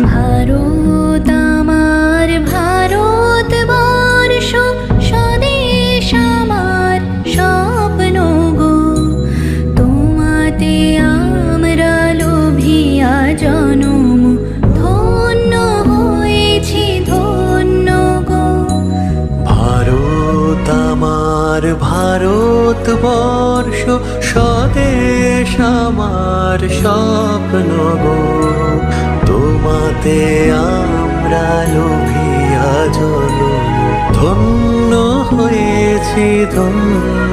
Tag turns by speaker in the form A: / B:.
A: ভারত আমার ভারতবর্ষ, স্বদেশ আমার স্বপ্ন গো। তোমাতে আমরা লোভিয়া জনম, ধন্য হয়েছি ধন্য গো।
B: ভারত আমার ভারতবর্ষ, স্বদেশ আমার স্বপ্ন গো। তোমাতে আমরা লোভিয়া জনম, ধন্য হয়েছি ধন্য